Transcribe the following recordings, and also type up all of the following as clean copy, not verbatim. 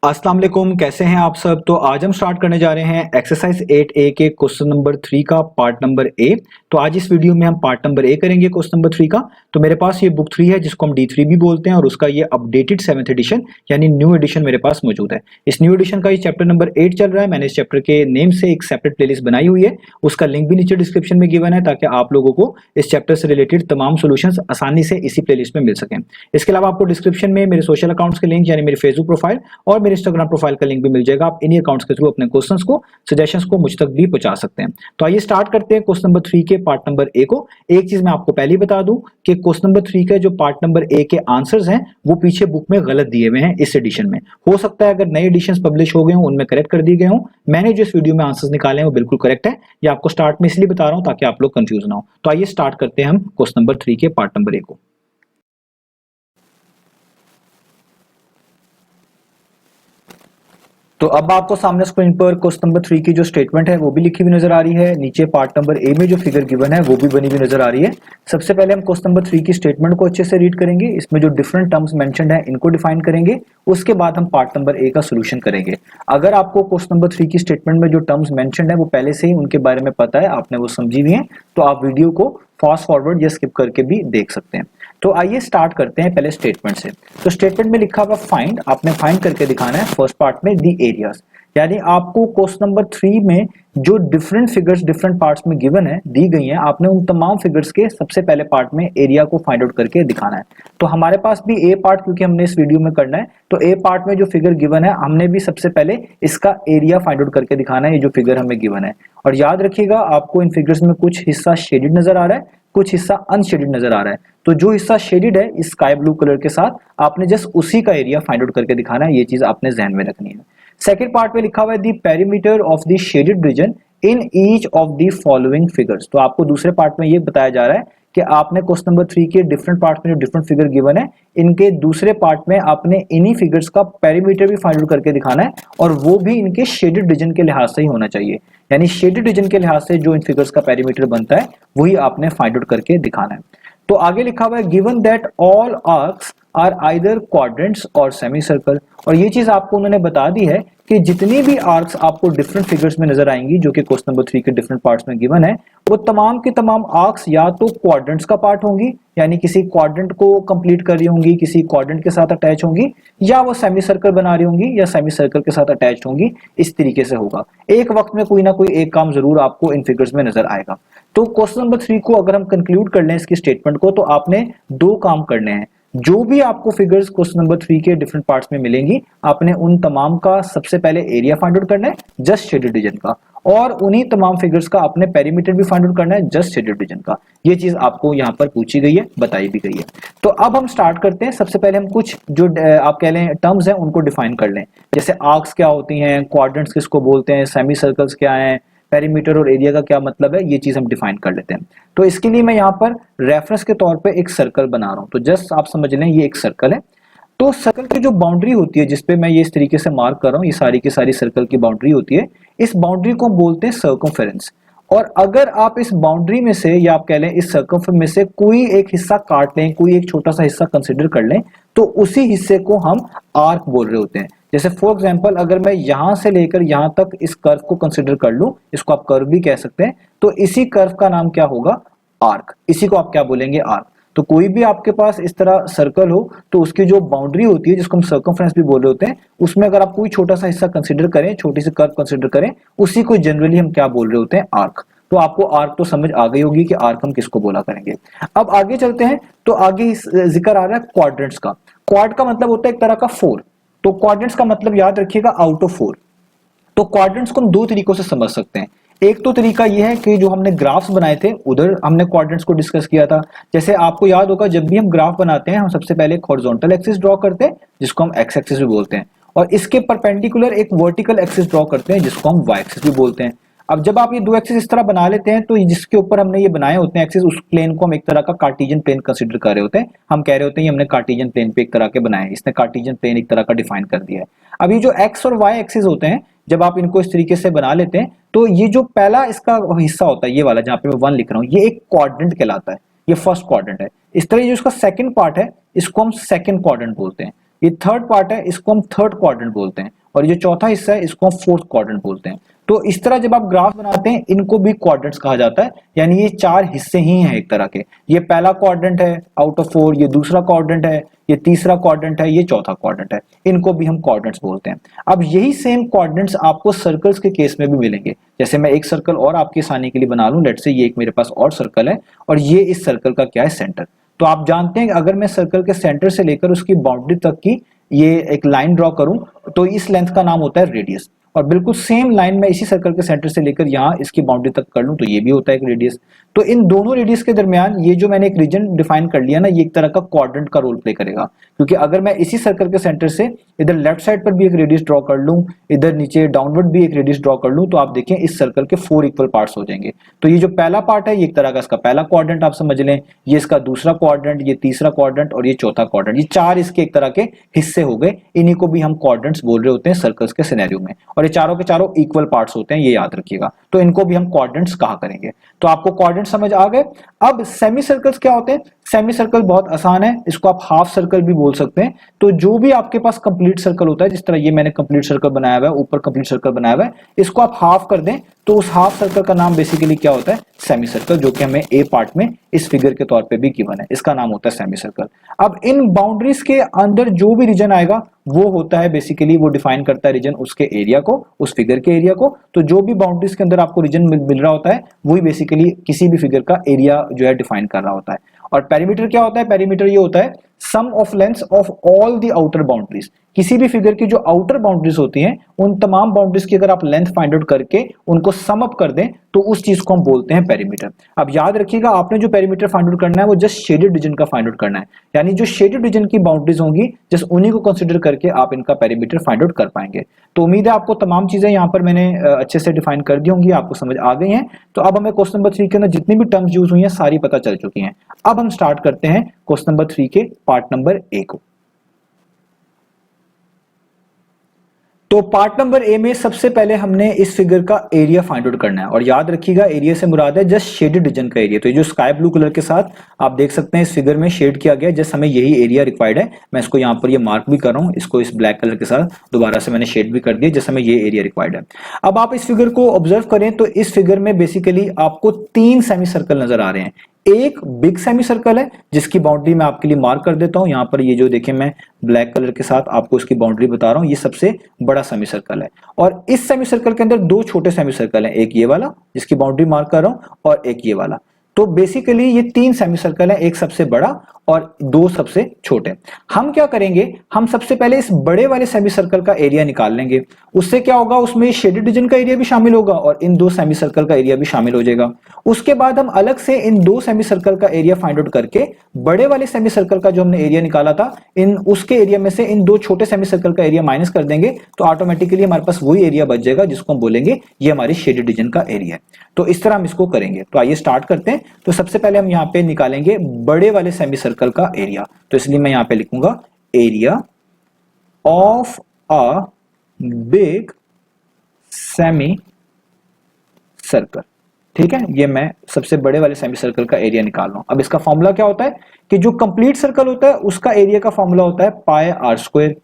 अस्सलाम वालेकुम, कैसे हैं आप सब। तो आज हम स्टार्ट करने जा रहे हैं एक्सरसाइज 8A के क्वेश्चन नंबर 3 का पार्ट नंबर ए। तो आज इस वीडियो में हम पार्ट नंबर ए करेंगे क्वेश्चन नंबर 3 का। तो मेरे पास ये बुक 3 है जिसको हम D3 भी बोलते हैं और उसका ये अपडेटेड 7th एडिशन यानी न्यू एडिशन मेरे पास मौजूद है। इस न्यू एडिशन का ये चैप्टर नंबर 8 चल रहा है। मैंने इस चैप्टर के नेम से एक सेपरेट प्लेलिस्ट बनाई हुई है, उसका लिंक भी नीचे डिस्क्रिप्शन में गिवन है ताकि आप लोगों को इस चैप्टर से रिलेटेड तमाम सोल्यूशंस आसानी से इसी प्लेलिस्ट में मिल सकें। इसके अलावा आपको डिस्क्रिप्शन में मेरे सोशल अकाउंट्स के लिंक यानी मेरी फेसबुक प्रोफाइल और मेरे इंस्टाग्राम प्रोफाइल का लिंक भी मिल जाएगा। आप इन्हीं अकाउंट्स के थ्रू अपने क्वेश्चंस को, सजेशंस को मुझ तक भी पहुंचा सकते हैं। तो आइए स्टार्ट करते हैं क्वेश्चन नंबर 3 के पार्ट नंबर ए को। एक चीज मैं आपको पहले ही बता दूं कि क्वेश्चन नंबर 3 के जो पार्ट नंबर ए के आंसर्स हैं वो पीछे बुक में गलत दिए हुए हैं इस एडिशन में। हो सकता है अगर नए एडिशंस पब्लिश हो गए हों उनमें करेक्ट कर दिए गए हों। मैंने जो इस वीडियो में आंसर्स निकाले हैं वो बिल्कुल करेक्ट है। ये आपको स्टार्ट में इसलिए बता रहा हूं ताकि आप लोग कंफ्यूज ना हो। तो आइए स्टार्ट करते हैं हम क्वेश्चन नंबर 3 के पार्ट नंबर ए को। तो अब आपको सामने स्क्रीन पर क्वेश्चन नंबर 3 की जो स्टेटमेंट है वो भी लिखी हुई नजर आ रही है। नीचे पार्ट नंबर ए में जो फिगर गिवन है वो भी बनी हुई नजर आ रही है। सबसे पहले हम क्वेश्चन नंबर 3 की स्टेटमेंट को अच्छे से रीड करेंगे। इसमें जो डिफरेंट टर्म्स मेंशन्ड है इनको डिफाइन करेंगे। उसके बाद हम पार्ट नंबर ए का सोल्यूशन करेंगे। अगर आपको क्वेश्चन नंबर 3 की स्टेटमेंट में जो टर्म्स मेंशन्ड है वो पहले से ही उनके बारे में पता है, आपने वो समझी हुई है, तो आप वीडियो को फास्ट फॉरवर्ड या स्किप करके भी देख सकते हैं। तो आइए स्टार्ट करते हैं पहले स्टेटमेंट से। तो स्टेटमेंट में लिखा हुआ फाइंड, आपने फाइंड करके दिखाना है फर्स्ट पार्ट में दी एरियाज, यानी आपको क्वेश्चन नंबर 3 में जो डिफरेंट फिगर्स डिफरेंट पार्ट्स में गिवन है, दी गई हैं, आपने उन तमाम फिगर्स के सबसे पहले पार्ट में एरिया को फाइंड आउट करके दिखाना है। तो हमारे पास भी ए पार्ट, क्योंकि हमने इस वीडियो में करना है, तो ए पार्ट में जो फिगर गिवन है हमने भी सबसे पहले इसका एरिया फाइंड आउट करके दिखाना है, ये जो फिगर हमें गिवन है। और याद रखिएगा आपको इन फिगर्स में कुछ हिस्सा शेडेड नजर आ रहा है, कुछ हिस्सा अनशेडेड नजर आ रहा है। तो जो हिस्सा शेडेड है इस स्काई ब्लू कलर के साथ, आपने जस्ट उसी का एरिया फाइंड आउट करके दिखाना है। ये चीज आपने ध्यान में रखनी है। सेकेंड पार्ट में लिखा हुआ है the perimeter of the shaded region in each of the following figures. तो आपको दूसरे पार्ट में ये बताया जा रहा है कि आपने क्वेश्चन नंबर 3 के डिफरेंट पार्ट में जो डिफरेंट फिगर गिवन है, इनके दूसरे पार्ट में आपने इन्हीं फिगर्स का पेरीमीटर भी फाइंड आउट करके दिखाना है, और वो भी इनके शेडेड रीजन के लिहाज से ही होना चाहिए। यानी शेडेड रीजन के लिहाज से जो इन फिगर्स का पेरीमीटर बनता है वही आपने फाइंड आउट करके दिखाना है। तो आगे लिखा हुआ है given that all arcs are either quadrants और सेमी सर्कल। और ये चीज आपको उन्होंने बता दी है कि जितनी भी आर्क्स आपको डिफरेंट फिगर्स में नजर आएंगी जो कि क्वेश्चन नंबर 3 के डिफरेंट पार्ट्स में गिवन है, वो तमाम की तमाम आर्क्स या तो क्वाड्रेंट्स का पार्ट होंगी, यानी किसी क्वाड्रेंट को कंप्लीट कर रही होंगी, किसी क्वाड्रेंट के साथ अटैच होंगी, या वो सेमी सर्कल बना रही होंगी या सेमी सर्कल के साथ अटैच होंगी। इस तरीके से होगा। एक वक्त में कोई ना कोई एक काम जरूर आपको इन फिगर्स में नजर आएगा। तो क्वेश्चन नंबर 3 को अगर हम कंक्लूड कर लें इसकी स्टेटमेंट को, तो आपने दो काम करने हैं। जो भी आपको फिगर्स क्वेश्चन नंबर 3 के डिफरेंट पार्ट्स में मिलेंगी, आपने उन तमाम का सबसे पहले एरिया फाइंड आउट करना है जस्ट शेडेड रीजन का, और उन्हीं तमाम फिगर्स का आपने पेरीमीटर भी फाइंड आउट करना है जस्ट शेडेड रीजन का। ये चीज आपको यहाँ पर पूछी गई है, बताई भी गई है। तो अब हम स्टार्ट करते हैं। सबसे पहले हम कुछ जो आप कह लें टर्म्स हैं उनको डिफाइन कर लें। जैसे आर्क्स क्या होती हैं, क्वाड्रेंट्स किसको बोलते हैं, सेमी सर्कल्स क्या हैं, पेरीमीटर और एरिया का क्या मतलब है, ये चीज हम डिफाइन कर लेते हैं। तो इसके लिए मैं यहाँ पर रेफरेंस के तौर पे एक सर्कल बना रहा हूं। तो जस्ट आप समझ लें ये एक सर्कल है। तो सर्कल की जो बाउंड्री होती है जिसपे मैं ये इस तरीके से मार्क कर रहा हूँ, ये सारी की सारी सर्कल की बाउंड्री होती है। इस बाउंड्री को हम बोलते हैं सर्कमफेरेंस। और अगर आप इस बाउंड्री में से, या आप कह लें इस सर्कमफेरेंस में से कोई एक हिस्सा काट लें, कोई एक छोटा सा हिस्सा कंसिडर कर लें, तो उसी हिस्से को हम आर्क बोल रहे होते हैं। जैसे फॉर एग्जांपल अगर मैं यहां से लेकर यहां तक इस कर्व को कंसिडर कर लूं, इसको आप कर्व भी कह सकते हैं, तो इसी कर्व का नाम क्या होगा, आर्क। इसी को आप क्या बोलेंगे, आर्क। तो कोई भी आपके पास इस तरह सर्कल हो तो उसकी जो बाउंड्री होती है जिसको हम सर्कमफ्रेंस भी बोल रहे होते हैं, उसमें अगर आप कोई छोटा सा हिस्सा कंसिडर करें, छोटी सी कर्व कंसिडर करें, उसी को जनरली हम क्या बोल रहे होते हैं, आर्क। तो आपको आर्क तो समझ आ गई होगी कि आर्क हम किसको बोला करेंगे। अब आगे चलते हैं। तो आगे जिक्र आ रहा है क्वाड्रेंट्स का। क्वाड का मतलब होता है एक तरह का फोर। तो क्वाड्रेंट्स का मतलब याद रखिएगा आउट ऑफ फोर। तो क्वाड्रेंट्स को हम दो तरीकों से समझ सकते हैं। एक तो तरीका यह है कि जो हमने ग्राफ्स बनाए थे उधर हमने क्वाड्रेंट्स को डिस्कस किया था। जैसे आपको याद होगा जब भी हम ग्राफ बनाते हैं हम सबसे पहले एक हॉरिजॉन्टल एक्सिस ड्रॉ करते हैं जिसको हम एक्स एक्सिस भी बोलते हैं, और इसके परपेंडिकुलर एक वर्टिकल एक्सिस ड्रॉ करते हैं जिसको हम वाई एक्सिस भी बोलते हैं। अब जब आप ये दो एक्सिस इस तरह बना लेते हैं तो जिसके ऊपर हमने ये बनाए होते हैं एक्सिस, उस प्लेन को हम एक तरह का कार्टेशियन प्लेन कंसीडर कर रहे होते हैं। हम कह रहे होते हैं ये हमने कार्टेशियन प्लेन पे एक तरह के बनाए हैं, इसने कार्टेशियन प्लेन एक तरह का डिफाइन कर दिया है। अब ये जो एक्स और वाई एक्सिस होते हैं, जब आप इनको इस तरीके से बना लेते हैं तो ये जो पहला इसका हिस्सा होता है, ये वाला जहां पे मैं 1 लिख रहा हूं, ये एक क्वाड्रेंट कहलाता है, ये फर्स्ट क्वाड्रेंट है। इस तरह जो इसका सेकंड पार्ट है इसको हम सेकंड क्वाड्रेंट बोलते हैं। ये थर्ड पार्ट है, इसको हम थर्ड क्वाड्रेंट बोलते हैं, और ये जो चौथा हिस्सा है इसको हम फोर्थ क्वाड्रेंट बोलते हैं। तो इस तरह जब आप ग्राफ बनाते हैं इनको भी क्वाड्रेंट्स कहा जाता है, यानी ये चार हिस्से ही हैं एक तरह के। ये पहला क्वाड्रेंट है आउट ऑफ 4, ये दूसरा क्वाड्रेंट है, ये तीसरा क्वाड्रेंट है, ये चौथा क्वाड्रेंट है, इनको भी हम क्वाड्रेंट्स बोलते हैं। अब यही सेम क्वाड्रेंट्स आपको सर्कल्स के केस में भी मिलेंगे। जैसे मैं एक सर्कल और आपकी आसानी के लिए बना लूं, लेट्स से ये एक मेरे पास और सर्कल है और ये इस सर्कल का क्या है, सेंटर। तो आप जानते हैं कि अगर मैं सर्कल के सेंटर से लेकर उसकी बाउंड्री तक की ये एक लाइन ड्रॉ करूं तो इस लेंथ का नाम होता है रेडियस, और बिल्कुल सेम लाइन में इसी सर्कल के सेंटर से लेकर यहाँ इसकी बाउंड्री तक कर लूं तो ये भी होता है एक रेडियस। तो इन दोनों रेडियस के दरमियान ये जो मैंने एक रीजन डिफाइन कर लिया ना, ये एक तरह का क्वाड्रेंट का रोल प्ले करेगा, क्योंकि अगर मैं इसी सर्कल के सेंटर से इधर लेफ्ट साइड पर भी एक रेडियस ड्रॉ कर लूं, इधर नीचे डाउनवर्ड भी एक रेडियस ड्रॉ कर लूं, तो आप देखें इस सर्कल के 4 इक्वल पार्ट्स हो जाएंगे। तो ये जो पहला पार्ट है ये एक तरह का इसका पहला क्वाड्रेंट आप समझ लें, ये इसका दूसरा क्वाड्रेंट, ये तीसरा क्वाड्रेंट और ये चौथा क्वाड्रेंट, ये चार इसके एक तरह के हिस्से हो गए। इन्हीं को भी हम क्वाड्रेंट्स बोल रहे होते हैं सर्कल्स के सिनेरियो में, और ये चारों के चारों इक्वल पार्ट्स होते हैं, ये याद रखिएगा। तो इनको भी हम क्वाड्रेंट्स कहा करेंगे। तो आपको क्वाड्रेंट समझ आ गए। अब सेमी सर्कल्स क्या होते हैं? सेमी सर्कल बहुत आसान है, इसको आप हाफ सर्कल भी बोल सकते हैं। तो जो भी आपके पास कंप्लीट सर्कल होता है, जिस तरह ये मैंने कंप्लीट सर्कल बनाया हुआ है, ऊपर कंप्लीट सर्कल बनाया हुआ है, इसको आप हाफ कर दें तो उस हाफ सर्कल का नाम बेसिकली क्या होता है? सेमी सर्कल, जो कि हमें ए पार्ट में इस फिगर के तौर पे भी गिवन है, इसका नाम होता है सेमी सर्कल। अब इन बाउंड्रीज के अंदर जो भी रीजन आएगा वो होता है बेसिकली, वो डिफाइन करता है रीजन उसके एरिया को, उस फिगर के एरिया को। तो जो भी बाउंड्रीज के अंदर आपको रीजन मिल रहा होता है वही बेसिकली किसी भी फिगर का एरिया जो है डिफाइन कर रहा होता है। और पेरीमीटर क्या होता है? पेरीमीटर ये होता है sum of lengths of all the outer boundaries. किसी भी फिगर की जो आउटर बाउंड्रीज होती हैं उन तमाम बाउंड्रीज की अगर आप लेंथ फाइंड आउट करके उनको सम अप कर दें तो उस चीज को हम बोलते हैं पेरीमीटर। अब याद रखिएगा, आपने जो पेरीमीटर फाइंड आउट करना है वो जस्ट शेडेड रीजन का फाइंड आउट करना है, यानी जो शेडेड रीजन की बाउंड्रीज होंगी जस्ट उन्हीं को कंसीडर करके आप इनका पेरीमीटर फाइंड आउट कर पाएंगे। तो उम्मीद है आपको तमाम चीजें यहाँ पर मैंने अच्छे से डिफाइन कर दी होंगी, आपको समझ आ गई हैं। तो अब हमें क्वेश्चन नंबर 3 के अंदर जितनी भी टर्म्स यूज हुई हैं सारी पता चल चुकी हैं। अब हम स्टार्ट करते हैं क्वेश्चन नंबर 3 के पार्ट नंबर ए को। तो पार्ट नंबर ए में सबसे पहले हमने इस फिगर का एरिया फाइंड आउट करना है, और याद रखिएगा एरिया से मुराद है जस्ट शेडेड रीजन का एरिया। तो ये जो स्काई ब्लू कलर के साथ आप देख सकते हैं इस फिगर में शेड किया गया, जस्ट हमें यही एरिया रिक्वायर्ड है। मैं इसको यहाँ पर ये मार्क भी कर रहा हूँ, इसको इस ब्लैक कलर के साथ दोबारा से मैंने शेड भी कर दिया, जैसे हमें ये एरिया रिक्वायर्ड है। अब आप इस फिगर को ऑब्जर्व करें तो इस फिगर में बेसिकली आपको 3 सेमी सर्कल नजर आ रहे हैं। एक बिग सेमी सर्कल है जिसकी बाउंड्री मैं आपके लिए मार्क कर देता हूं यहां पर, ये जो देखें मैं ब्लैक कलर के साथ आपको इसकी बाउंड्री बता रहा हूं, ये सबसे बड़ा सेमी सर्कल है। और इस सेमी सर्कल के अंदर 2 छोटे सेमी सर्कल हैं, एक ये वाला जिसकी बाउंड्री मार्क कर रहा हूं और एक ये वाला। तो बेसिकली ये 3 सेमी सर्कल है, एक सबसे बड़ा और 2 सबसे छोटे। हम क्या करेंगे, हम सबसे पहले इस बड़े वाले सेमी सर्कल का एरिया निकाल लेंगे। उससे क्या होगा, उसमें शेडेड रीजन का एरिया भी शामिल होगा और इन 2 सेमी सर्कल का एरिया भी शामिल हो जाएगा। उसके बाद हम अलग से इन 2 सेमी सर्कल का एरिया फाइंड आउट करके बड़े वाले सेमी सर्कल का जो हमने एरिया निकाला था इन उसके एरिया में से इन 2 छोटे सेमी सर्कल का एरिया माइनस कर देंगे, तो ऑटोमेटिकली हमारे पास वही एरिया बच जाएगा जिसको हम बोलेंगे ये हमारी शेडेड रीजन का एरिया है। तो इस तरह हम इसको करेंगे। तो आइए स्टार्ट करते हैं। तो सबसे पहले हम यहाँ पे निकालेंगे बड़े वाले सेमी सर्कल का एरिया। तो इसलिए मैं यहां पे लिखूंगा area of a big semi circle. ठीक है, ये मैं सबसे बड़े वाले सेमी सर्कल का एरिया निकाल रहा हूं। अब इसका फॉर्मूला क्या होता है कि जो कंप्लीट सर्कल होता है उसका एरिया का फॉर्मूला होता है पाई आर स्क्वायर,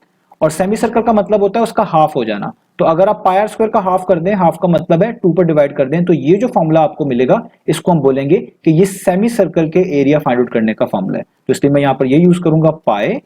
और सेमी सर्कल का मतलब होता है उसका हाफ हो जाना। तो अगर आप पाई आर स्क्वायर का हाफ कर दें, हाफ का मतलब है 2 पर डिवाइड कर दें, तो ये जो फॉर्मूला आपको मिलेगा इसको हम बोलेंगे कि ये सेमी सर्कल के एरिया फाइंड आउट करने का फॉर्मूला है। तो इसलिए मैं यहां पर ये यूज करूंगा पाई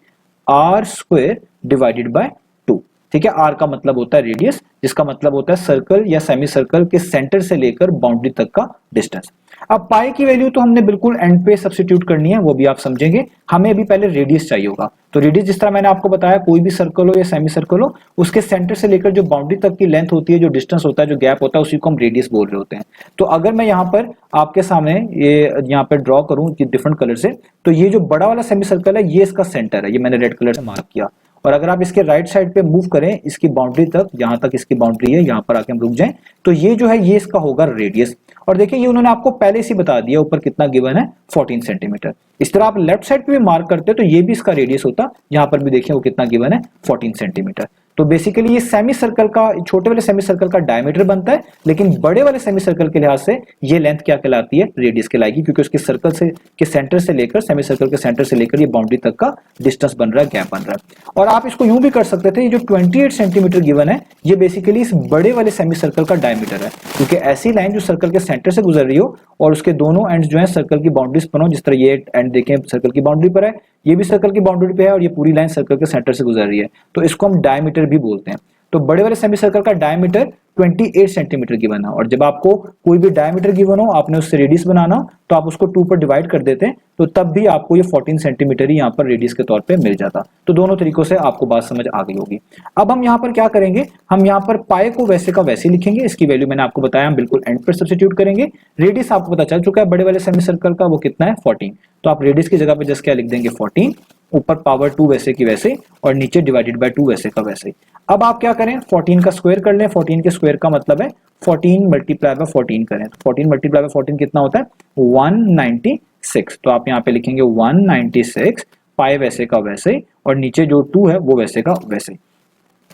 आर स्क्वायर डिवाइडेड बाय 2। ठीक है, आर का मतलब होता है रेडियस, जिसका मतलब होता है सर्कल या सेमी सर्कल के सेंटर से लेकर बाउंड्री तक का डिस्टेंस। अब पाई की वैल्यू तो हमने बिल्कुल एंड पे सब्स्टिट्यूट करनी है, वो भी आप समझेंगे। हमें अभी पहले रेडियस चाहिए होगा। तो रेडियस जिस तरह मैंने आपको बताया, कोई भी सर्कल हो या सेमी सर्कल हो, उसके सेंटर से लेकर जो बाउंड्री तक की लेंथ होती है, जो डिस्टेंस होता है, जो गैप होता है, उसी को हम रेडियस बोल रहे होते हैं। तो अगर मैं यहाँ पर आपके सामने ये यहाँ पर ड्रॉ करूं डिफरेंट कलर से, तो ये जो बड़ा वाला सेमी सर्कल है ये इसका सेंटर है, ये मैंने रेड कलर से मार्क किया। और अगर आप इसके राइट साइड पे मूव करें इसकी बाउंड्री तक, यहां तक इसकी बाउंड्री है, यहां पर आके हम रुक जाएं, तो ये जो है ये इसका होगा रेडियस। और देखिए ये उन्होंने आपको पहले से बता दिया ऊपर कितना गिवन है, 14 सेंटीमीटर। इस तरह आप लेफ्ट साइड पे भी मार्क करते तो ये भी इसका रेडियस होता, यहां पर भी देखिए वो कितना गिवन है, 14 सेंटीमीटर। तो बेसिकली ये सेमी सर्कल का, छोटे वाले सेमी सर्कल का डायमीटर बनता है, लेकिन बड़े वाले सेमी सर्कल के लिहाज से ये लेंथ क्या कहलाती है, रेडियस कहलाएगी, क्योंकि उसके सर्कल से के सेंटर से लेकर, सेमी सर्कल के सेंटर से लेकर ये बाउंड्री तक का डिस्टेंस बन रहा है, गैप बन रहा है। और आप इसको यूं भी कर सकते थे, ये जो 28 सेंटीमीटर गिवन है ये बेसिकली इस बड़े वाले सेमी सर्कल का डायमीटर है, क्योंकि ऐसी लाइन जो सर्कल के सेंटर से गुजर रही हो और उसके दोनों एंड्स जो है सर्कल की बाउंड्रीज पर हो, जिस तरह ये एंड देखें सर्कल की बाउंड्री पर है, ये भी सर्कल की बाउंड्री पे है और ये पूरी लाइन सर्कल के सेंटर से गुजर रही है, तो इसको हम डायमीटर भी बोलते हैं। तो बड़े वाले सेमी सर्कल का डायमीटर 28 सेंटीमीटर गिवन है, और जब आपको कोई भी डायमीटर गिवन हो, आपने उससे रेडियस बनाना हो, तो आप उसको 2 पर डिवाइड कर देते हैं, तो तब भी आपको ये 14 सेंटीमीटर ही यहाँ पर रेडियस के तौर पे मिल जाता। तो दोनों तरीकों से आपको बात समझ आ गई होगी। अब हम यहाँ पर क्या करेंगे, हम यहाँ पर पाए को वैसे का वैसे लिखेंगे, इसकी वैल्यू मैंने आपको बताया, हम बिल्कुल एंड पर सब्स्टिट्यूट करेंगे। रेडियस आपको पता चल चुका है बड़े वाले सेमी सर्कल का, वो कितना है 14, तो आप रेडियस की जगह पे जस्ट क्या लिख देंगे 14, ऊपर पावर 2 वैसे की वैसे और नीचे डिवाइडेड बाय 2 वैसे का वैसे। अब आप क्या करें, 14 का स्क्वायर कर लें। 14 के स्क्वायर का मतलब है 14 मल्टीप्लाई बाय 14 करें, तो 14 मल्टीप्लाई बाय 14 कितना होता है 196, तो आप यहाँ पे लिखेंगे 196, पाई वैसे का वैसे और नीचे जो 2 है वो वैसे का वैसे।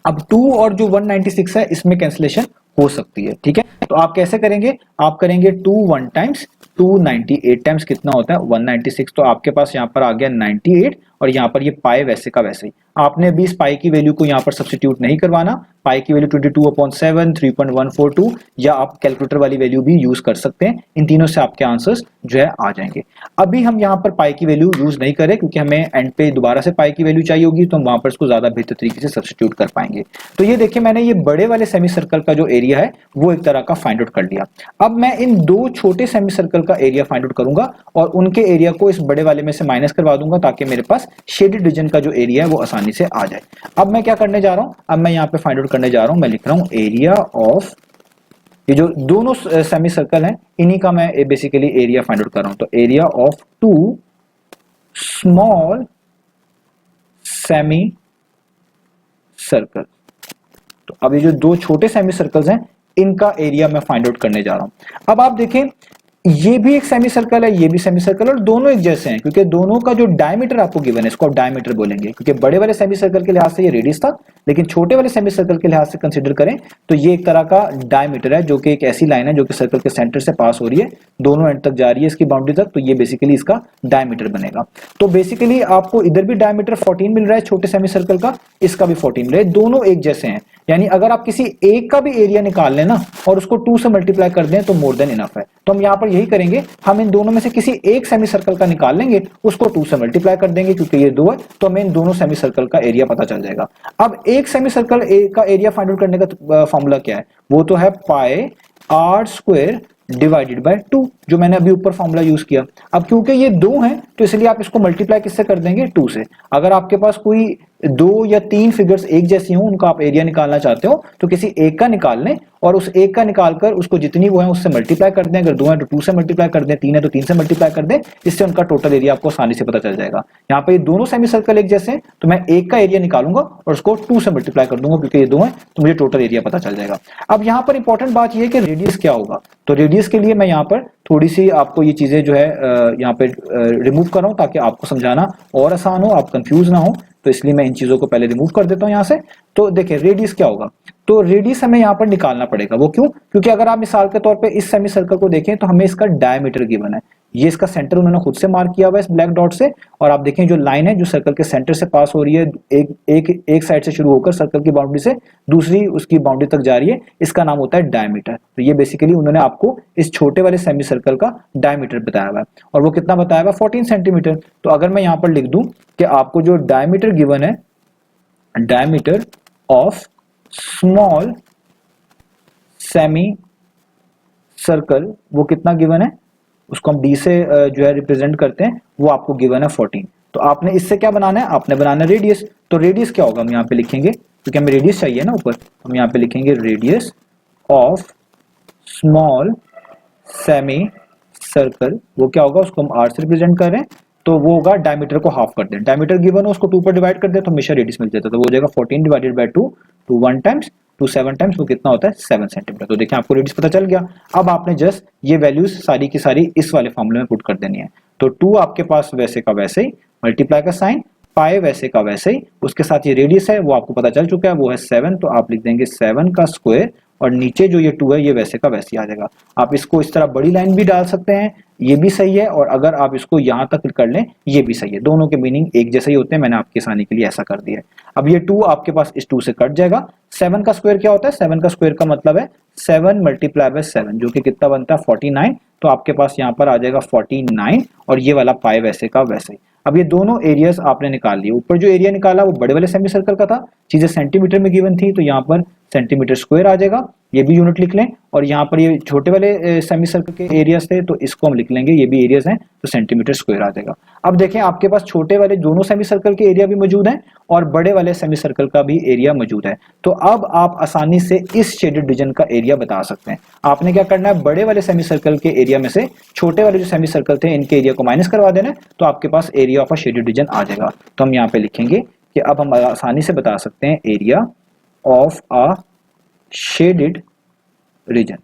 अब 2 और जो 196 है इसमें कैंसिलेशन हो सकती है, ठीक है। तो आप कैसे करेंगे, आप करेंगे 2 1 टाइम्स 298 टाइम्स कितना होता है 196, तो आपके पास यहाँ पर आ गया 98 और यहाँ पर ये पाई वैसे का वैसे ही। आपने भी इस पाई की वैल्यू को यहाँ पर सब्स्टिट्यूट नहीं करवाना, पाई की वैल्यू 22/7 3.142 या आप कैलकुलेटर वाली वैल्यू भी यूज कर सकते हैं, इन तीनों से आपके आंसर्स जो है आ जाएंगे। अभी हम यहाँ पर पाई की वैल्यू यूज नहीं करें क्योंकि हमें एंड पे दोबारा से पाई की वैल्यू चाहिए होगी, तो हम वहां पर इसको ज्यादा बेहतर तरीके से सब्स्टिट्यूट कर पाएंगे। तो ये देखिए मैंने ये बड़े वाले सेमी सर्कल का जो एरिया है वो एक तरह का फाइंड आउट कर लिया। अब मैं इन दो छोटे सेमी सर्कल का एरिया फाइंड आउट करूंगा और उनके एरिया को इस बड़े वाले में से माइनस करवा दूंगा ताकि मेरे पास शेडेड रीजन का जो एरिया है वो आसानी से आ जाए। अब मैं क्या करने जा रहा हूं, अब मैं यहाँ पे फाइंड आउट करने जा रहा हूं, मैं लिख रहा हूं एरिया ऑफ, ये जो दोनों सेमी सर्कल हैं इन्हीं का मैं बेसिकली एरिया फाइंड आउट कर रहा हूं। तो area of 2 small semi circle, तो अब ये जो दो छोटे सेमी सर्कल्स हैं इनका एरिया मैं फाइंड आउट करने जा रहा हूं। अब आप देखें ये भी एक सेमी सर्कल है, ये भी सेमी सर्कल, और दोनों एक जैसे हैं क्योंकि दोनों का जो डायमीटर आपको गिवन है इसको आप डायमीटर बोलेंगे, क्योंकि बड़े वाले सेमी सर्कल के लिहाज से ये रेडियस था, लेकिन छोटे वाले सेमी सर्कल के लिहाज से कंसीडर करें तो ये एक तरह का डायमीटर है, जो कि एक ऐसी लाइन है जो कि सर्कल के सेंटर से पास हो रही है, दोनों एंड तक जा रही है इसकी बाउंड्री तक, तो ये बेसिकली इसका डायमीटर बनेगा। तो बेसिकली आपको इधर भी डायमीटर 14 मिल रहा है छोटे सेमी सर्कल का, इसका भी 14 मिल रहा है, दोनों एक जैसे हैं। यानी अगर आप किसी एक का भी एरिया निकाल लें ना और उसको 2 से मल्टीप्लाई कर दें तो मोर देन इनफ है। तो हम यहाँ पर यही करेंगे, हम इन दोनों में से किसी एक सेमी सर्कल का निकाल लेंगे, उसको 2 से मल्टीप्लाई कर देंगे, क्योंकि ये 2 है तो हमें इन दोनों सेमी सर्कल का एरिया पता चल जाएगा। अब एक सेमी सर्कल का एरिया फाइंड आउट करने का फॉर्मूला क्या है, वो तो है पाई आर स्क्वायर डिवाइडेड बाय 2, जो मैंने अभी ऊपर फॉर्मूला यूज किया। अब क्योंकि ये 2 हैं तो इसलिए आप इसको मल्टीप्लाई किससे कर देंगे 2 से। अगर आपके पास कोई 2 या 3 फिगर्स एक जैसी हो, उनका आप एरिया निकालना चाहते हो तो किसी एक का निकाल लें और उस एक का निकालकर उसको जितनी वो है उससे मल्टीप्लाई कर दें, अगर 2 है तो 2 से मल्टीप्लाई कर दें, 3 है तो 3 से मल्टीप्लाई कर दें, इससे उनका टोटल एरिया आपको आसानी से पता चल जाएगा। यहाँ पे ये दोनों सेमी सर्कल एक जैसे हैं तो मैं एक का एरिया निकालूंगा और उसको 2 से मल्टीप्लाई कर दूंगा, क्योंकि ये 2 है तो मुझे टोटल एरिया पता चल जाएगा। अब यहाँ पर इंपॉर्टेंट बात यह है कि रेडियस क्या होगा, तो रेडियस के लिए मैं यहाँ पर थोड़ी सी आपको ये चीजें जो है यहाँ पे रिमूव कर रहा हूं ताकि आपको समझाना और आसान हो, आप कंफ्यूज ना हो, तो इसलिए मैं इन चीजों को पहले रिमूव कर देता हूं यहाँ से। तो देखिए रेडियस क्या होगा, तो रेडियस हमें यहाँ पर निकालना पड़ेगा। वो क्यों, क्योंकि अगर आप मिसाल के तौर पे इस सेमी सर्कल को देखें तो हमें इसका डायमीटर गिवन है, ये इसका सेंटर उन्होंने खुद से मार्क किया हुआ है इस ब्लैक डॉट से, और आप देखें जो लाइन है जो सर्कल के सेंटर से पास हो रही है, एक साइड से शुरू होकर सर्कल की बाउंड्री से दूसरी उसकी बाउंड्री तक जा रही है, इसका नाम होता है डायमीटर। तो ये बेसिकली उन्होंने आपको इस छोटे वाले सेमी सर्कल का डायमीटर बताया हुआ है, और वो कितना बताया हुआ है 14 सेंटीमीटर। तो अगर मैं यहाँ पर लिख दूं कि आपको जो डायमीटर गिवन है, diameter of small semi circle, वो कितना गिवन है, उसको हम डी से जो है रिप्रेजेंट करते हैं, वो आपको गिवन है 14। तो आपने इससे क्या बनाना है, आपने बनाना है रेडियस। तो रेडियस क्या होगा हम यहाँ पे लिखेंगे, क्योंकि हमें रेडियस चाहिए ना ऊपर, हम यहाँ पे लिखेंगे radius of small semi circle, वो क्या होगा, उसको हम आर से रिप्रेजेंट कर रहे हैं, तो वो होगा डायमीटर को हाफ कर दें, डायमीटर गिवन हो उसको 2 पर डिवाइड कर दे तो हमेशा रेडियस मिल जाता है, तो वो हो जाएगा 14 डिवाइडेड बाय 2, 2 1 टाइम्स 2 7 टाइम्स, वो कितना होता है 7 सेंटीमीटर। तो देखिए आपको रेडियस पता चल गया। अब आपने जस्ट ये वैल्यूज सारी की सारी इस वाले फॉर्मूले में पुट कर देनी है। तो 2 आपके पास वैसे का वैसे ही, मल्टीप्लाई का साइन, पाई वैसे का वैसे ही, उसके साथ ये रेडियस है वो आपको पता चल चुका है, वो है 7, तो आप लिख देंगे 7 का स्क्वायर, और नीचे जो ये 2 है ये वैसे का वैसे ही आ जाएगा। आप इसको इस तरह बड़ी लाइन भी डाल सकते हैं, ये भी सही है, और अगर आप इसको यहां तक कर लें ये भी सही है, दोनों के मीनिंग एक जैसे ही होते हैं, मैंने आपकी आसानी के लिए ऐसा कर दिया है। अब ये 2 आपके पास इस 2 से कट जाएगा। 7 का स्क्वायर क्या होता है? 7 का स्क्वायर का मतलब है 7 मल्टीप्लाई बाय 7, जो कि कितना बनता है 49, तो आपके पास यहाँ पर आ जाएगा 49, और ये वाला पाई वैसे का वैसे ही। अब ये दोनों एरियाज आपने निकाल लिए। ऊपर जो एरिया निकाला वो बड़े वाले सेमी सर्कल का था, चीजें सेंटीमीटर में गिवन थी, तो यहाँ पर सेंटीमीटर स्क्वायर आ जाएगा, ये भी यूनिट लिख लें। और यहाँ पर ये छोटे वाले सेमी सर्कल के एरियाज थे, तो इसको हम लिख लेंगे, ये भी एरियाज हैं, तो सेंटीमीटर स्क्वायर आ जाएगा। अब देखें आपके पास छोटे वाले दोनों सेमी सर्कल के एरिया भी मौजूद हैं और बड़े वाले सेमी सर्कल का भी एरिया मौजूद है। तो अब आप आसानी से इस शेडेड रीजन का एरिया बता सकते हैं। आपने क्या करना है, बड़े वाले सेमी सर्कल के एरिया में से छोटे वाले जो सेमी सर्कल थे इनके एरिया को माइनस करवा देना है, तो आपके पास area of a shaded region आ जाएगा। तो हम यहाँ पे लिखेंगे कि अब हम आसानी से बता सकते हैं area of a shaded reason.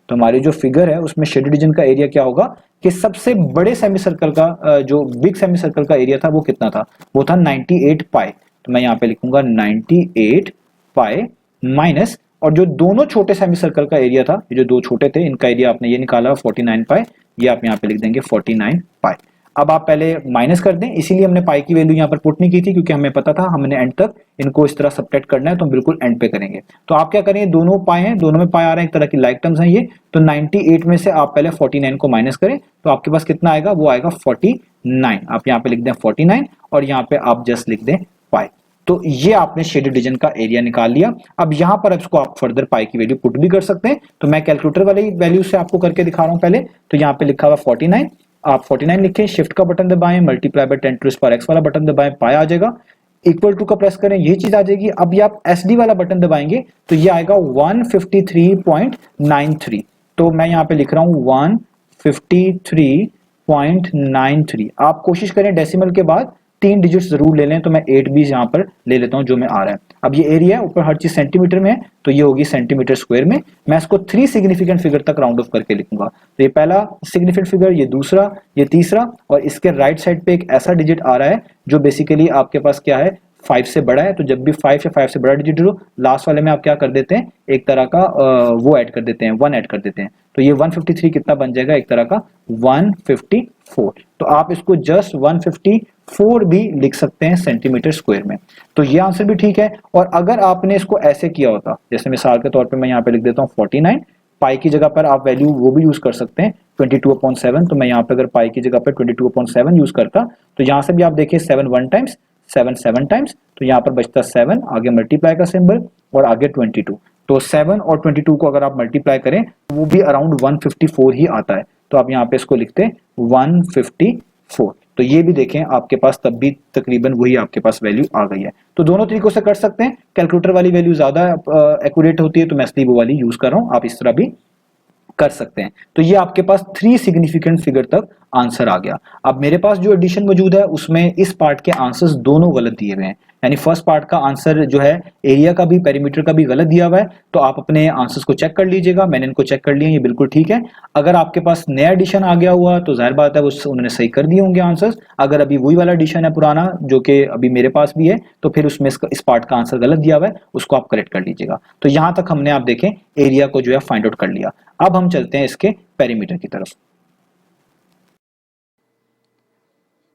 तो हमारी जो फिगर है उसमें शेडेड रीजन का एरिया क्या होगा कि सबसे बड़े सेमी सर्कल का जो बिग सेमी सर्कल का एरिया था वो कितना था, वो था 98 पाई। तो मैं यहाँ पे लिखूंगा 98 पाई माइनस, और जो दोनों छोटे सेमी सर्कल का एरिया था, ये जो दो छोटे थे इनका एरिया आपने ये निकाला 49 पाई, ये आप यहाँ पे लिख देंगे 49 पाई। अब आप पहले माइनस कर दें, इसीलिए हमने पाई की वैल्यू यहाँ पर पुट नहीं की थी, क्योंकि हमें पता था हमने एंड तक इनको इस तरह सब्ट्रैक्ट करना है, तो हम बिल्कुल एंड पे करेंगे। तो आप क्या करेंगे, दोनों पाई हैं, दोनों में पाई आ रहे हैं, एक तरह की लाइक टर्म्स हैं ये, तो 98 में से आप पहले 49 को माइनस करें, तो आपके पास कितना आएगा, वो आएगा 49। आप यहाँ पे लिख दें 49, और यहाँ पे आप जस्ट लिख दें पाई। तो ये आपने शेडेड रीजन का एरिया निकाल लिया। अब यहां पर इसको आप फर्दर पाई की वैल्यू पुट भी कर सकते हैं, तो मैं कैलकुलेटर वाली वैल्यू से आपको करके दिखा रहा हूं पहले। तो यहाँ पे लिखा हुआ 49, आप 49 लिखें, शिफ्ट का बटन दबाएं, multiply by 10 to the power x वाला बटन दबाएं, पाई आ जाएगा, इक्वल टू का प्रेस करें, ये चीज आ जाएगी। अब ये आप SD वाला बटन दबाएंगे तो ये आएगा 153.93। तो मैं यहाँ पे लिख रहा हूं 153.93। आप कोशिश करें डेसिमल के बाद 3 डिजिट जरूर ले लें, तो मैं 8 भी यहाँ पर ले लेता हूं जो मैं आ रहा है। अब ये एरिया है, ऊपर हर चीज सेंटीमीटर में है, तो ये होगी सेंटीमीटर स्क्वायर में। मैं इसको 3 सिग्निफिकेंट फिगर तक राउंड ऑफ करके लिखूंगा। तो ये पहला सिग्निफिकेंट फिगर, ये दूसरा, ये तीसरा, और इसके राइट साइड पे एक ऐसा डिजिट आ रहा है जो बेसिकली आपके पास क्या है, 5 से बड़ा है। तो जब भी 5 या 5 से बड़ा डिजिट हो, लास्ट वाले में आप क्या कर देते हैं, एक तरह का वो ऐड कर देते हैं, 1 ऐड कर देते हैं। तो ये 153 कितना बन जाएगा, एक तरह का 154। तो आप इसको जस्ट 154 भी लिख सकते हैं सेंटीमीटर स्क्वायर में। तो ये आंसर भी ठीक है। और अगर आपने इसको ऐसे किया होता, जैसे मिसाल के तौर पे मैं यहाँ पे लिख देता हूँ 49, पाई की जगह पर आप वैल्यू वो भी यूज कर सकते हैं 22/7। तो मैं यहाँ पे अगर पाई की जगह पर 22/7 यूज करता, तो यहाँ से भी आप देखिए 7 1 टाइम्स, 7 7 टाइम्स, तो यहाँ पर बचता 7, आगे मल्टीप्लाई का सिंबल और आगे 22। तो 7 और 22 को अगर आप मल्टीप्लाई करें तो वो भी अराउंड 154 ही आता है। तो आप यहाँ पे इसको लिखते हैं 154। तो ये भी देखें आपके पास तब भी तकरीबन वही आपके पास वैल्यू आ गई है। तो दोनों तरीकों से कर सकते हैं, कैलकुलेटर वाली वैल्यू ज्यादा एक्यूरेट होती है, तो मैं इसलिए वो वाली यूज कर रहा हूं, आप इस तरह भी कर सकते हैं। तो ये आपके पास 3 सिग्निफिकेंट फिगर तक आंसर आ गया। अब मेरे पास जो एडिशन मौजूद है उसमें इस पार्ट के आंसर्स दोनों गलत दिए हुए हैं, यानी फर्स्ट पार्ट का आंसर जो है एरिया का भी पेरीमीटर का भी गलत दिया हुआ है। तो आप अपने आंसर्स को चेक कर लीजिएगा, मैंने इनको चेक कर लिया, ये बिल्कुल ठीक है। अगर आपके पास नया एडिशन आ गया हुआ तो जाहिर बात है उन्होंने सही कर दिए होंगे आंसर्स। अगर अभी वही वाला एडिशन है पुराना जो कि अभी मेरे पास भी है, तो फिर उसमें इस पार्ट का आंसर गलत दिया हुआ है, उसको आप करेक्ट कर लीजिएगा। तो यहां तक हमने आप देखें एरिया को जो है फाइंड आउट कर लिया। अब हम चलते हैं इसके पेरीमीटर की तरफ।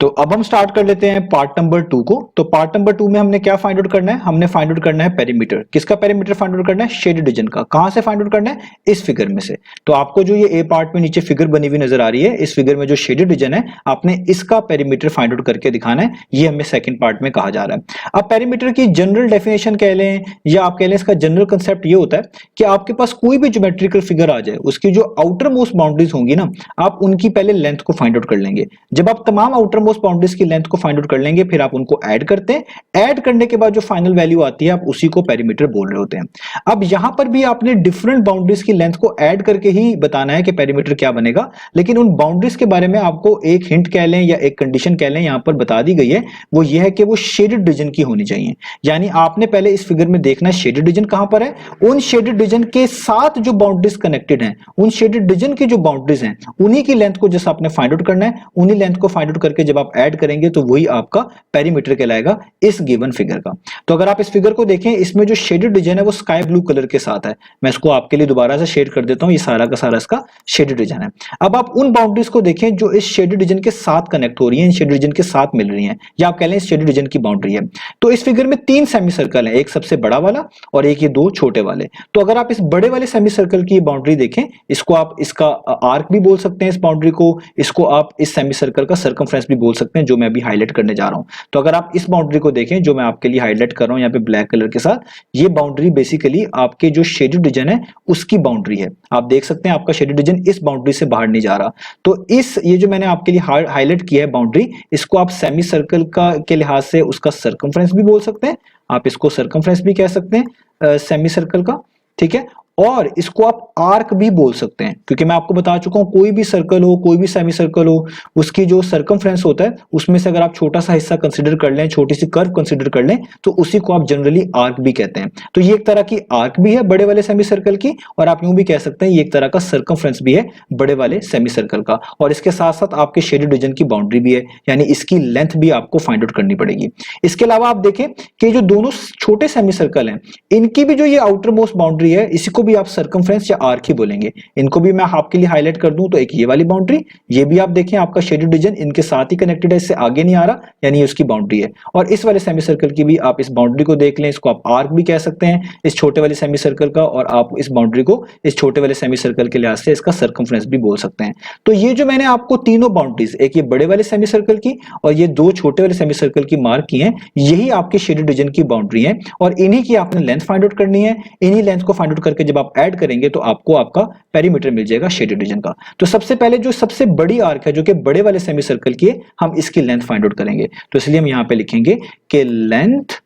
तो अब हम स्टार्ट कर लेते हैं पार्ट नंबर 2 को। तो पार्ट नंबर 2 में हमने क्या फाइंड आउट करना है, हमने फाइंड आउट करना है पेरीमीटर। किसका पेरीमीटर फाइंड आउट करना है, शेडेड रीजन का। कहां से फाइंड आउट करना है, इस फिगर में से। तो आपको जो ये ए पार्ट में नीचे फिगर बनी हुई नजर आ रही है, इस फिगर में जो शेडेड रीजन है आपने इसका पेरीमीटर फाइंड आउट करके दिखाना है, ये हमें सेकंड पार्ट में कहा जा रहा है। अब पेरीमीटर की जनरल डेफिनेशन कह लें या आप कह लें, इसका जनरल कंसेप्ट ये होता है कि आपके पास कोई भी ज्योमेट्रिकल फिगर आ जाए, उसकी जो आउटर मोस्ट बाउंड्रीज होंगी ना, आप उनकी पहले लेंथ को फाइंड आउट कर लेंगे। जब आप तमाम आउटर मोस्ट बाउंड्रीज की लेंथ को फाइंड आउट कर लेंगे, फिर आप उनको ऐड करते हैं। ऐड करने के बाद जो फाइनल वैल्यू आती है आप उसी को पेरीमीटर बोल रहे होते हैं। अब यहां पर भी आपने डिफरेंट बाउंड्रीज की लेंथ को ऐड करके ही बताना है कि पेरीमीटर क्या बनेगा, लेकिन उन बाउंड्रीज के बारे में आपको एक हिंट कह लें या एक कंडीशन कह लें यहां पर बता दी गई है, वो ये है कि वो शेडेड रीजन की होनी चाहिए। यानी आपने पहले इस फिगर में देखना है शेडेड रीजन कहां पर है, उन शेडेड रीजन के साथ जो बाउंड्रीज कनेक्टेड हैं, उन शेडेड रीजन की जो बाउंड्रीज हैं उन्हीं की लेंथ को जैसे आपने फाइंड आउट करना है। उन्हीं लेंथ को फाइंड आउट करके जब जब आप ऐड करेंगे तो वही आपका पेरीमीटर कहलाएगा इस गिवन फिगर का। तो अगर आप इस फिगर को देखें, इसमें जो शेडेड रीजन है वो स्काई ब्लू कलर के साथ है। मैं इसको आपके लिए दोबारा से शेड कर देता हूं, ये सारा का सारा इसका शेडेड रीजन है। अब आप उन बाउंड्रीज को देखें जो इस शेडेड रीजन के साथ कनेक्ट हो रही है, इन शेडेड रीजन के साथ मिल रही है, या आप कह लें इस शेडेड रीजन की बाउंड्री है। तो इस फिगर में 3 सेमी सर्कल है, एक सबसे बड़ा वाला और एक ये 2 छोटे वाले। तो अगर आप इस बड़े वाले सेमी सर्कल की बाउंड्री देखें, इसको आप इसका आर्क भी बोल सकते हैं, इस बाउंड्री को, इसको आप इस सेमी सर्कल का सर्कमफ्रेंस भी बोल सकते हैं, जो मैं अभी हाईलाइट करने जा रहा हूं। तो अगर आप इस बाउंड्री को देखें जो मैं आपके लिए हाईलाइट कर रहा हूं यहाँ पे ब्लैक कलर के साथ, ये बाउंड्री बेसिकली आपके जो शेडेड रीजन है उसकी बाउंड्री है। आप देख सकते हैं आपका शेडेड रीजन इस बाउंड्री से बाहर नहीं जा रहा। तो इस ये जो मैंने आपके लिए हाईलाइट किया है बाउंड्री, इसको आप सेमी सर्कल का के लिहाज से उसका सर्कमफ्रेंस भी बोल सकते हैं, आप इसको सर्कमफ्रेंस भी कह सकते हैं सेमी सर्कल का, ठीक है। और इसको आप आर्क भी बोल सकते हैं, क्योंकि मैं आपको बता चुका हूं कोई भी सर्कल हो, कोई भी सेमी सर्कल हो, उसकी जो सर्कमफ्रेंस होता है उसमें से अगर आप छोटा सा हिस्सा कंसीडर कर लें, छोटी सी कर्व कंसीडर कर लें, तो उसी को आप जनरली आर्क भी कहते हैं। तो ये एक तरह की आर्क भी है बड़े वाले सेमी सर्कल की, और आप यूं भी कह सकते हैं ये एक तरह का सर्कमफ्रेंस भी है बड़े वाले सेमी सर्कल का। और इसके साथ साथ आपके शेडेड रीजन की बाउंड्री भी है, यानी इसकी लेंथ भी आपको फाइंड आउट करनी पड़ेगी। इसके अलावा आप देखें कि जो दोनों छोटे सेमी सर्कल हैं, इनकी भी जो ये आउटर मोस्ट बाउंड्री है, इसी को भी आप सर्कमफ्रेंस या आर्क ही बोलेंगे। इनको भी मैं आपके लिए हाईलाइट कर दूं तो एक ये वाली बाउंड्री, ये भी आप देखें आपका शेडेड रीजन इनके साथ ही कनेक्टेड है, इससे आगे नहीं आ रहा, यानी उसकी बाउंड्री है। और इस वाले सेमी सर्कल की भी आप इस बाउंड्री को देख लें, इसको आप आर्क भी कह सकते हैं इस छोटे वाले सेमी सर्कल का, और आप इस बाउंड्री को इस छोटे वाले सेमी सर्कल के लिहाज से इसका सर्कमफ्रेंस भी बोल सकते हैं। तो ये जो मैंने आपको तीनों बाउंड्रीज, एक ये बड़े वाले सेमी सर्कल की और ये 2 छोटे वाले सेमी सर्कल की मार्क की हैं, यही आपके शेडेड रीजन की बाउंड्री है, और इन्हीं की आपने लेंथ फाइंड आउट करनी है। इन्हीं लेंथ को फाइंड आउट करके जब आप ऐड करेंगे तो आपको आपका पेरीमीटर मिल जाएगा शेडेड रीजन का। तो सबसे पहले जो सबसे बड़ी आर्क है जो कि बड़े वाले सेमी सर्कल की है, हम इसकी लेंथ फाइंड आउट करेंगे। तो इसलिए हम यहां पे लिखेंगे कि length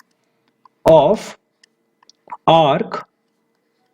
of arc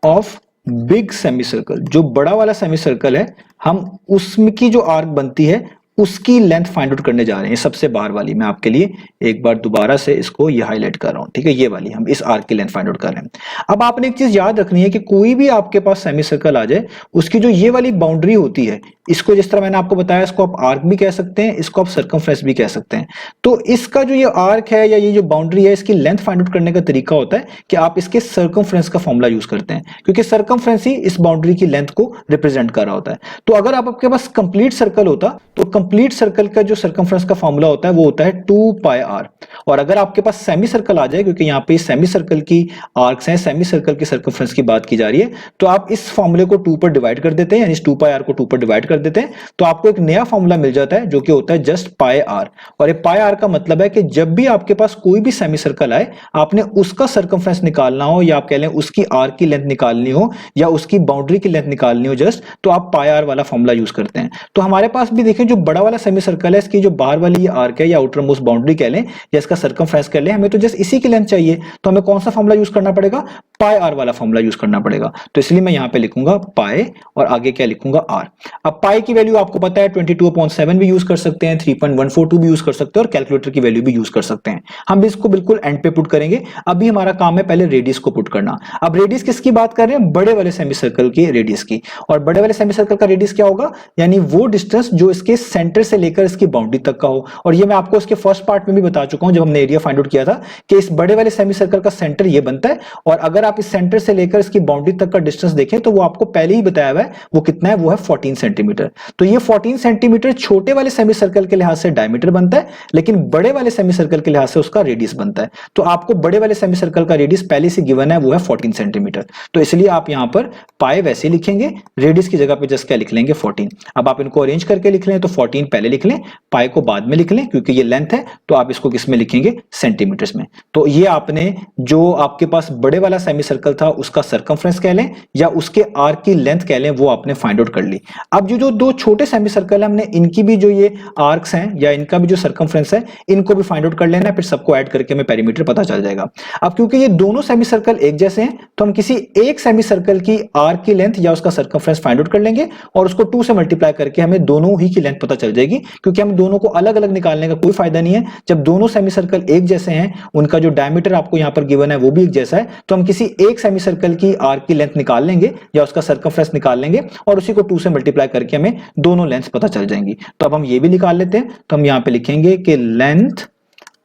of big semi circle, जो बड़ा वाला सेमी सर्कल है, हम उसमें की जो आर्क बनती है उसकी लेंथ फाइंड आउट करने जा रहे हैं। सबसे बाहर वाली मैं आपके लिए एक बार दोबारा से इसको ये हाईलाइट कर रहा हूं, ठीक है, ये वाली हम इस आर्क की लेंथ फाइंड आउट कर रहे हैं। अब आपने एक चीज याद रखनी है कि कोई भी आपके पास सेमी सर्कल आ जाए, उसकी जो ये वाली बाउंड्री होती है, इसको जिस तरह मैंने आपको बताया, इसको आप आर्क भी कह सकते हैं, इसको आप सर्कमफ्रेंस भी कह सकते हैं। तो इसका जो ये आर्क है या ये जो बाउंड्री है, इसकी लेंथ फाइंड आउट करने का तरीका होता है कि आप इसके सर्कमफ्रेंस का फॉर्मूला यूज करते हैं, क्योंकि सर्कमफ्रेंस ही इस बाउंड्री की लेंथ को रिप्रेजेंट कर रहा होता है। तो अगर आपके पास कंप्लीट सर्कल होता तो कंप्लीट सर्कल का जो सर्कमफ्रेंस का फॉर्मूला होता है वो होता है 2 पाई आर। और अगर आपके पास सेमी सर्कल आ जाए, क्योंकि यहाँ पे सेमी सर्कल की आर्क्स हैं, सेमी सर्कल के सर्कमफ्रेंस की बात की जा रही है, तो आप इस फॉर्मूले को 2 पर डिवाइड कर देते हैं, यानी 2 पाई आर को 2 पर डिवाइड कर देते हैं, तो आपको एक नया फॉर्मूला मिल जाता है जो कि होता है जस्ट पाई आर। और ये पाई आर का मतलब है कि जब भी आपके पास कोई भी सेमी सर्कल आए, आपने उसका सर्कमफ्रेंस निकालना हो, या आप कह लें उसकी आर्क की लेंथ निकालनी हो, या उसकी बाउंड्री की लेंथ निकालनी हो जस्ट, तो आप पाई आर वाला फॉर्मूला यूज करते हैं। तो हमारे पास भी देखें जो बड़ा वाला सेमी सर्कल है, इसकी जो बाहर वाली ये आर्क है या आउटर मोस्ट बाउंड्री कह लें या इसका सर्कमफ्रेंस कह लें, हमें तो जस्ट इसी की लेंथ चाहिए, तो हमें कौन सा फॉर्मूला यूज करना पड़ेगा? पाई आर वाला फॉर्मूला यूज करना पड़ेगा। तो इसलिए मैं यहां पे लिखूंगा पाई और आगे क्या लिखूंगा? आर। अब पाई की वैल्यू आपको पता है 22/7 भी यूज कर सकते हैं, 3.142 भी यूज कर सकते हैं, और कैलकुलेटर की वैल्यू भी यूज कर सकते हैं। हम इसको बिल्कुल एंड पे पुट करेंगे। अभी हमारा काम है पहले रेडियस को पुट करना। अब रेडियस किसकी बात कर रहे हैं? बड़े वाले सेमी सर्कल की रेडियस की। और बड़े वाले सेमी सर्कल का रेडियस क्या होगा? यानी वो डिस्टेंस जो इसके सेंटर से लेकर इसकी बाउंड्री तक का हो। और ये मैं आपको इसके फर्स्ट पार्ट में भी बता चुका हूं जब हमने एरिया फाइंड आउट किया था कि इस बड़े वाले सेमी सर्कल का सेंटर ये बनता है, और अगर आप इस सेंटर से लेकर इसकी बाउंड्री तक का डिस्टेंस देखें तो वो आपको पहले ही बताया हुआ है वो कितना है, वो है 14 सेंटीमीटर। तो ये 14 सेंटीमीटर छोटे वाले सेमी सर्कल के लिहाज से डायमीटर बनता है, लेकिन बड़े वाले सेमी सर्कल के लिहाज से उसका रेडियस बनता है। तो आपको बड़े वाले सेमी सर्कल का रेडियस पहले से गिवन है, वो है 14 सेंटीमीटर। तो इसलिए आप यहां पर पाई वैसे लिखेंगे, रेडियस की जगह पे जस्ट क्या लिख लेंगे? 14। अब आप इनको अरेंज करके लिख लें तो 14 पहले लिख लें, पाई को बाद में लिख लें, क्योंकि ये लेंथ है तो आप इसको किस में लिखेंगे? सेंटीमीटर्स में। तो ये आपने जो आपके पास बड़े वाला सेमी सर्कल था उसका सर्कमफ्रेंस कह लें या उसके आर्क की लेंथ कह लें, वो आपने फाइंड आउट कर ली। अब जो दो छोटे सेमी सर्कल है, हमने इनकी भी जो ये आर्क्स हैं या इनका भी जो सर्कमफ्रेंस है, इनको भी फाइंड आउट कर लेना है, फिर सबको ऐड करके हमें पेरीमीटर पता चल जाएगा। अब क्योंकि ये दोनों सेमी सर्कल एक जैसे हैं, तो हम किसी एक सेमी सर्कल की आर्क की लेंथ या उसका सर्कमफ्रेंस फाइंड आउट कर लेंगे और उसको 2 से मल्टीप्लाई करके हमें दोनों ही की लेंथ पता चल जाएगी, क्योंकि हम दोनों को अलग अलग निकालने का कोई फायदा नहीं है। जब दोनों सेमी सर्कल एक जैसे हैं, उनका जो डायमीटर आपको यहां पर गिवन है वो भी एक जैसा है, तो हम किसी एक सेमी सर्कल की आर्क की लेंथ निकाल लेंगे या उसका सर्कमफ्रेंस निकाल लेंगे और उसी को 2 से मल्टीप्लाई करके हमें दोनों लेंथ पता चल जाएंगी। तो अब हम ये भी निकाल लेते हैं। तो हम यहां पे लिखेंगे कि लेंथ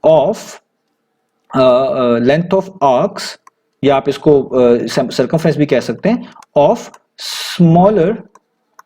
ऑफ आर्क्स, या आप इसको सर्कमफ्रेंस भी कह सकते हैं, ऑफ स्मॉलर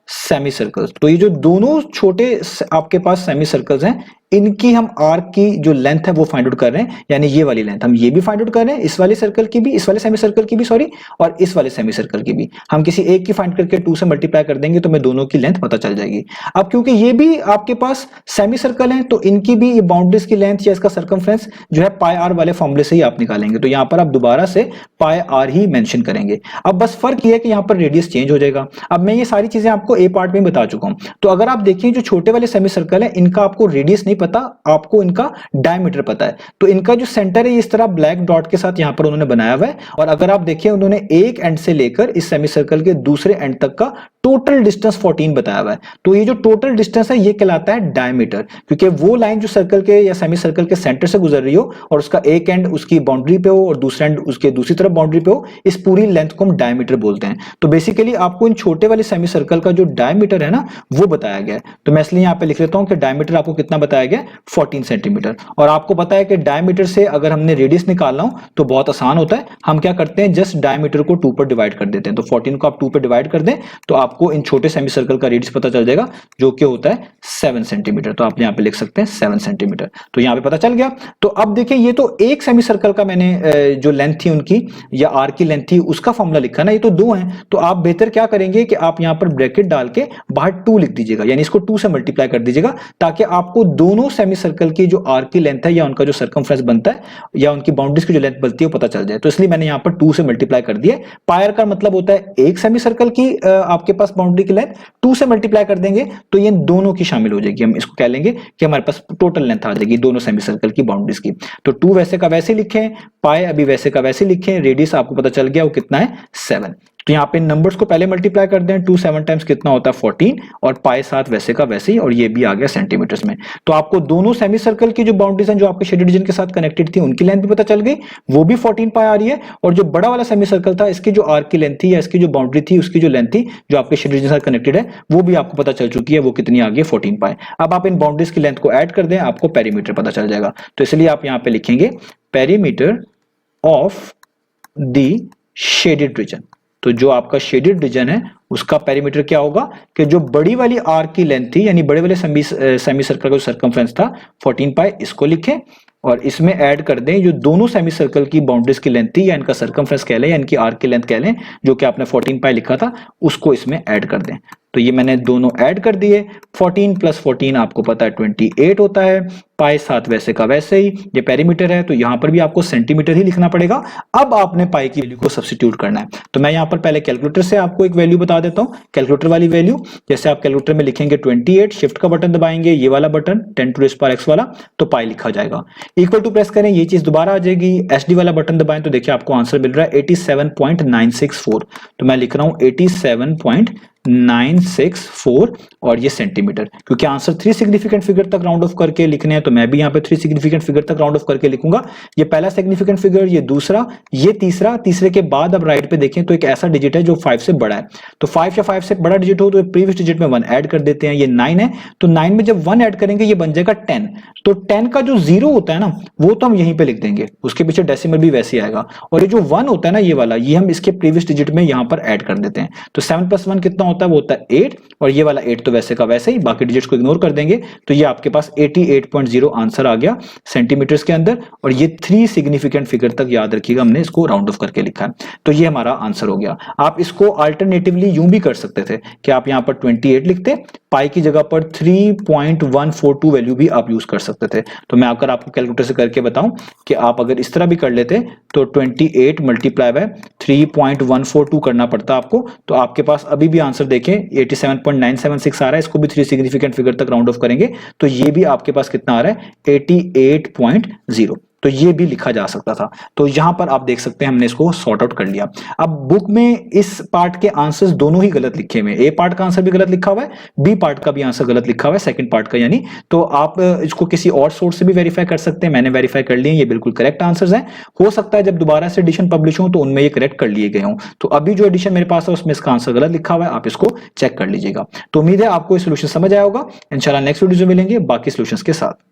सेमी सर्कल्स। तो ये जो दोनों छोटे आपके पास सेमी सर्कल्स हैं, इनकी हम आर्क की जो लेंथ है वो फाइंड आउट कर रहे हैं, यानी ये वाली लेंथ हम ये भी फाइंड आउट कर रहे हैं, इस वाले सर्कल की भी, इस वाले सेमी सर्कल की भी सॉरी, और इस वाले सेमी सर्कल की भी। हम किसी एक की फाइंड करके 2 से मल्टीप्लाई कर देंगे तो हमें दोनों की लेंथ पता चल जाएगी। अब क्योंकि ये भी आपके पास सेमी सर्कल है, तो इनकी भी बाउंड्रीज की लेंथ या इसका सर्कमफ्रेंस जो है पाई आर वाले फॉर्मूले से ही आप निकालेंगे। तो यहां पर आप दोबारा से पाई आर ही मेंशन करेंगे। अब बस फर्क ये है कि यहां पर रेडियस चेंज हो जाएगा। अब मैं ये सारी चीजें आपको ए पार्ट में बता चुका हूं। तो अगर आप देखिए जो छोटे वाले सेमी सर्कल है, इनका आपको रेडियस नहीं पता, आपको इनका डायमीटर पता है। तो इनका जो सेंटर है इस तरह ब्लैक डॉट के साथ यहां पर उन्होंने बनाया हुआ है, और अगर आप देखिए उन्होंने एक एंड से लेकर इस सेमी सर्कल के दूसरे एंड तक का टोटल डिस्टेंस 14 बताया हुआ है। तो ये जो टोटल डिस्टेंस है ये कहलाता है डायमीटर, क्योंकि वो लाइन जो सर्कल के या सेमी सर्कल के सेंटर से गुजर रही हो और उसका एक एंड उसकी बाउंड्री पे हो और दूसरा एंड उसके दूसरी तरफ बाउंड्री पे हो, इस पूरी लेंथ को हम डायमीटर बोलते हैं। तो बेसिकली आपको इन छोटे वाले सेमी सर्कल का जो डायमीटर है ना वो बताया गया है। तो मैं इसलिए यहां पे लिख लेता हूं कि डायमीटर आपको कितना बताया गया, 14 सेंटीमीटर। और आपको पता है कि डायमीटर से अगर हमने रेडियस निकालना हो तो बहुत आसान होता है, हम क्या करते हैं, जस्ट डायमीटर को 2 पर डिवाइड कर देते हैं। तो 14 को आप 2 पर डिवाइड कर दें तो आपको इन छोटे सेमी सर्कल का रेडियस पता चल जाएगा, जो कि होता है 7 सेंटीमीटर। तो आप यहां पे लिख सकते हैं 7 सेंटीमीटर। तो यहां पे पता चल गया। तो अब देखिए ये तो एक सेमी सर्कल का मैंने जो लेंथ थी उनकी या आर की लेंथ थी उसका फॉर्मूला लिखा ना, ये तो 2 हैं। तो आप बेहतर क्या करेंगे कि आप यहां पर ब्रैकेट डाल के बाहर 2 लिख दीजिएगा, यानी इसको 2 से मल्टीप्लाई कर दीजिएगा, ताकि आपको दोनों सेमी सर्कल की जो आर की लेंथ है या उनका जो सर्कमफ्रेंस बनता है या उनकी बाउंड्रीज की जो लेंथ बनती है वो पता चल जाए। तो इसलिए मैंने यहां पर 2 से मल्टीप्लाई कर दिया। पायर का मतलब होता है एक सेमी सर्कल की आपके पास बाउंड्री की लेंथ, 2 से मल्टीप्लाई कर देंगे तो ये दोनों की शामिल हो जाएगी। हम इसको कह लेंगे कि हमारे पास टोटल लेंथ आ जाएगी दोनों सेमी सर्कल की बाउंड्रीज की। तो 2 वैसे का वैसे लिखें, पाई अभी वैसे का वैसे लिखें, रेडियस आपको पता चल गया वो कितना है, 7। तो यहाँ पे नंबर्स को पहले मल्टीप्लाई कर दें, 2 7 टाइम्स कितना होता है 14, और पाई 7 वैसे का वैसे ही, और ये भी आ गया सेंटीमीटर्स में। तो आपको दोनों सेमी सर्कल की जो बाउंड्रीज हैं जो आपके शेडेड रीजन के साथ कनेक्टेड थी उनकी लेंथ भी पता चल गई, वो भी 14 पाई आ रही है। और जो बड़ा वाला सेमी सर्कल था इसकी जो आर्क की लेंथ थी या इसकी जो बाउंड्री थी उसकी जो लेंथ थी जो आपके शेडेड रीजन के साथ कनेक्टेड है वो भी आपको पता चल चुकी है, वो कितनी आ गई 14 पाई। अब आप इन बाउंड्रीज की लेंथ को ऐड कर दें, आपको पेरीमीटर पता चल जाएगा। तो इसलिए आप यहाँ पे लिखेंगे perimeter of the shaded reason. तो जो आपका शेडेड रीजन है उसका पेरीमीटर क्या होगा कि जो बड़ी वाली आर्क की लेंथ थी यानी बड़े वाले सेमी सर्कल का जो सर्कमफ्रेंस था 14 पाई, इसको लिखें और इसमें ऐड कर दें जो दोनों सेमी सर्कल की बाउंड्रीज की लेंथ थी या इनका सर्कमफ्रेंस कह लें या इनकी आर्क की लेंथ कह लें, जो कि आपने 14 पाई लिखा था उसको इसमें ऐड कर दें। तो ये मैंने दोनों ऐड कर दिए। 14 प्लस 14 आपको पता है 28 होता है, पाई 7 वैसे का वैसे ही, ये पेरीमीटर है तो यहां पर भी आपको सेंटीमीटर ही लिखना पड़ेगा। अब आपने पाई की वैल्यू को सब्स्टिट्यूट करना है। तो मैं यहां पर पहले कैलकुलेटर से आपको एक वैल्यू बता देता हूं, कैलकुलेटर वाली वैल्यू। जैसे आप कैलकुलेटर में लिखेंगे 28, शिफ्ट का बटन दबाएंगे, ये वाला button 10 to the power x वाला, तो पाई लिखा जाएगा। इक्वल टू प्रेस करें, ये चीज दोबारा आ जाएगी, एसडी वाला बटन दबाएं तो देखिए आपको आंसर मिल रहा है 87.964। तो मैं लिख रहा हूं 87.964 और ये सेंटीमीटर, क्योंकि आंसर 3 सिग्निफिकेंट फिगर तक राउंड ऑफ करके लिखने हैं तो मैं भी यहां पे 3 सिग्निफिकेंट फिगर तक राउंड ऑफ करके लिखूंगा। ये पहला सिग्निफिकेंट फिगर, ये दूसरा, ये तीसरा, तीसरे के बाद अब राइट पे देखें तो एक ऐसा डिजिट है जो 5 से बड़ा है। तो 5 या 5 से बड़ा डिजिट हो तो प्रीवियस डिजिट में 1 ऐड कर देते हैं, ये 9 है तो 9 में जब 1 ऐड करेंगे ये बन जाएगा 10। तो 10 का जो 0 होता है ना वो तो हम यहीं पे लिख देंगे, उसके पीछे डेसिमल भी वैसे आएगा, और ये जो 1 होता है ना ये वाला, ये हम इसके प्रीवियस डिजिट में यहां पर ऐड कर देते हैं। तो 7 + 1 कितना होता है, वो होता है 8, और ये वाला 8 तो वैसे का वैसे ही, बाकी डिजिट्स को इग्नोर कर देंगे। तो ये आपके पास 88.0 आंसर आ गया सेंटीमीटर्स के अंदर, और ये 3 सिग्निफिकेंट फिगर तक याद रखिएगा, हमने इसको राउंड ऑफ करके लिखा है। तो ये हमारा आंसर हो गया। आप इसको अल्टरनेटिवली यूं भी कर सकते थे कि आप यहां पर 28 लिखते, पाई की जगह पर 3.142 वैल्यू भी आप यूज कर सकते थे। तो मैं अगर आपको कैलकुलेटर से करके बताऊं कि आप अगर इस तरह भी कर लेते तो 28 मल्टीप्लाई बाय 3.142 करना पड़ता आपको, तो आपके पास अभी भी आंसर देखें 87.976 आ रहा है। इसको भी 3 सिग्निफिकेंट फिगर तक राउंड ऑफ करेंगे तो ये भी आपके पास कितना आ रहा है 88.0। तो ये भी लिखा जा सकता था। तो यहां पर आप देख सकते हैं हमने इसको सॉर्ट आउट कर लिया। अब बुक में इस पार्ट के आंसर्स दोनों ही गलत लिखे हुए हैं, ए पार्ट का आंसर भी गलत लिखा हुआ है, बी पार्ट का भी आंसर गलत लिखा हुआ है, सेकंड पार्ट का यानी। तो आप इसको किसी और सोर्स से भी वेरीफाई कर सकते हैं, मैंने वेरीफाई कर लिए, ये बिल्कुल करेक्ट आंसर्स हैं। हो सकता है जब दोबारा से एडिशन पब्लिश हो तो उनमें ये करेक्ट कर लिए गए हों। तो अभी जो एडिशन मेरे पास है उसमें इसका आंसर गलत लिखा हुआ है, आप इसको चेक कर लीजिएगा। तो उम्मीद है आपको ये सोल्यूशन समझ आया होगा। इंशाल्लाह नेक्स्ट वीडियो में मिलेंगे बाकी सोल्यूशंस के साथ।